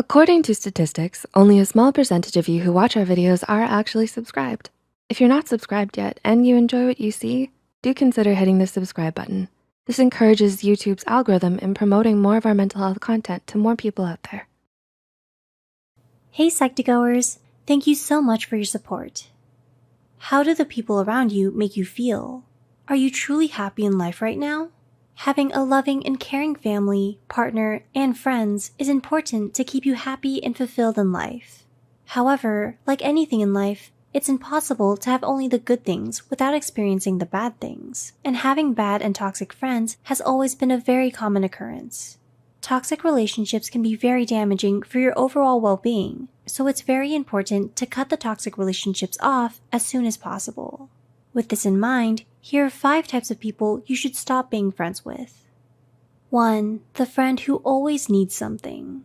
According to statistics, only a small percentage of you who watch our videos are actually subscribed. If you're not subscribed yet and you enjoy what you see, do consider hitting the subscribe button. This encourages YouTube's algorithm in promoting more of our mental health content to more people out there. Hey Psych2Goers, thank you so much for your support. How do the people around you make you feel? Are you truly happy in life right now? Having a loving and caring family, partner, and friends is important to keep you happy and fulfilled in life. However, like anything in life, it's impossible to have only the good things without experiencing the bad things, and having bad and toxic friends has always been a very common occurrence. Toxic relationships can be very damaging for your overall well-being, so it's very important to cut the toxic relationships off as soon as possible. With this in mind, here are 5 types of people you should stop being friends with. 1. The friend who always needs something.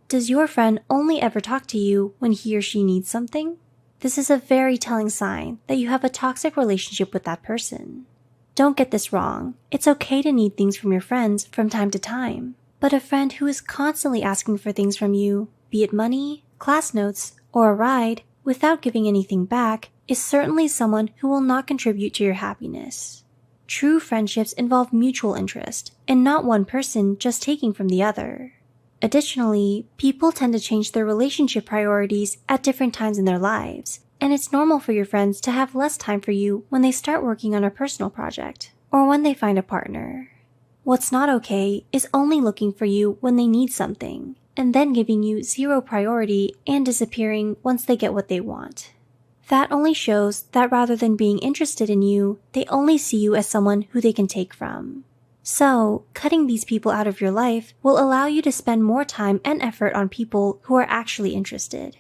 Does your friend only ever talk to you when he or she needs something? This is a very telling sign that you have a toxic relationship with that person. Don't get this wrong, it's okay to need things from your friends from time to time, but a friend who is constantly asking for things from you, be it money, class notes, or a ride, without giving anything back, is certainly someone who will not contribute to your happiness. True friendships involve mutual interest, and not one person just taking from the other. Additionally, people tend to change their relationship priorities at different times in their lives, and it's normal for your friends to have less time for you when they start working on a personal project, or when they find a partner. What's not okay is only looking for you when they need something, and then giving you zero priority and disappearing once they get what they want. That only shows that rather than being interested in you, they only see you as someone who they can take from. So, cutting these people out of your life will allow you to spend more time and effort on people who are actually interested.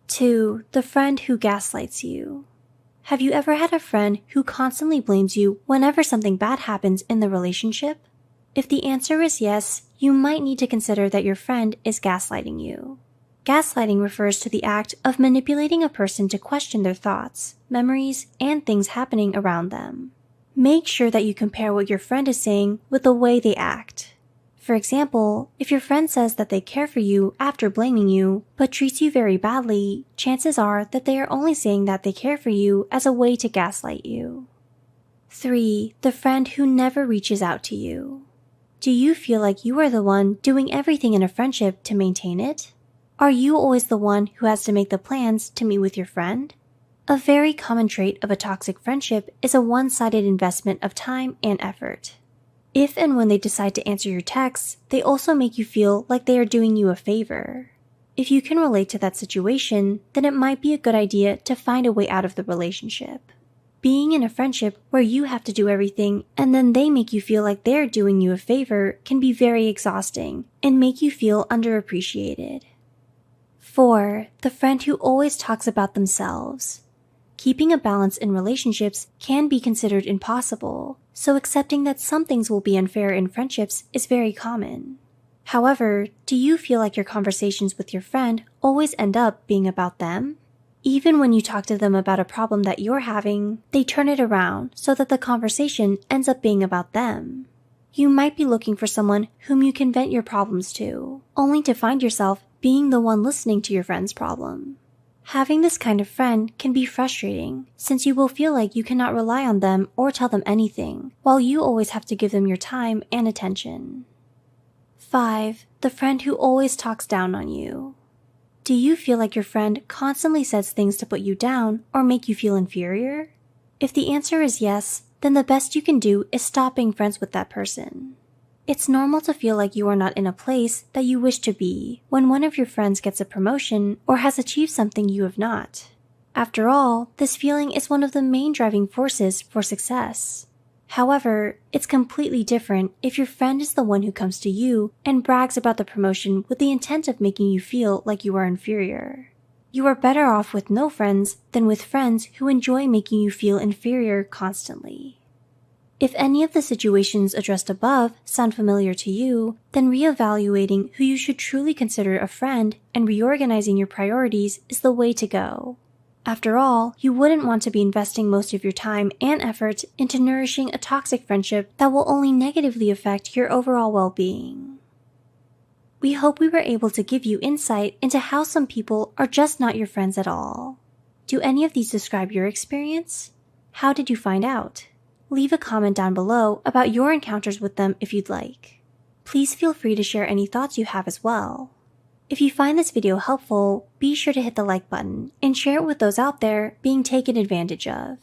2. The friend who gaslights you. Have you ever had a friend who constantly blames you whenever something bad happens in the relationship? If the answer is yes, you might need to consider that your friend is gaslighting you. Gaslighting refers to the act of manipulating a person to question their thoughts, memories, and things happening around them. Make sure that you compare what your friend is saying with the way they act. For example, if your friend says that they care for you after blaming you, but treats you very badly, chances are that they are only saying that they care for you as a way to gaslight you. 3. The friend who never reaches out to you. Do you feel like you are the one doing everything in a friendship to maintain it? Are you always the one who has to make the plans to meet with your friend? A very common trait of a toxic friendship is a one-sided investment of time and effort. If and when they decide to answer your texts, they also make you feel like they are doing you a favor. If you can relate to that situation, then it might be a good idea to find a way out of the relationship. Being in a friendship where you have to do everything and then they make you feel like they're doing you a favor can be very exhausting and make you feel underappreciated. 4. The friend who always talks about themselves. Keeping a balance in relationships can be considered impossible, so accepting that some things will be unfair in friendships is very common. However, do you feel like your conversations with your friend always end up being about them? Even when you talk to them about a problem that you're having, they turn it around so that the conversation ends up being about them. You might be looking for someone whom you can vent your problems to, only to find yourself being the one listening to your friend's problem. Having this kind of friend can be frustrating, since you will feel like you cannot rely on them or tell them anything, while you always have to give them your time and attention. 5. The friend who always talks down on you. Do you feel like your friend constantly says things to put you down or make you feel inferior? If the answer is yes, then the best you can do is stop being friends with that person. It's normal to feel like you are not in a place that you wish to be when one of your friends gets a promotion or has achieved something you have not. After all, this feeling is one of the main driving forces for success. However, it's completely different if your friend is the one who comes to you and brags about the promotion with the intent of making you feel like you are inferior. You are better off with no friends than with friends who enjoy making you feel inferior constantly. If any of the situations addressed above sound familiar to you, then reevaluating who you should truly consider a friend and reorganizing your priorities is the way to go. After all, you wouldn't want to be investing most of your time and effort into nourishing a toxic friendship that will only negatively affect your overall well-being. We hope we were able to give you insight into how some people are just not your friends at all. Do any of these describe your experience? How did you find out? Leave a comment down below about your encounters with them if you'd like. Please feel free to share any thoughts you have as well. If you find this video helpful, be sure to hit the like button and share it with those out there being taken advantage of.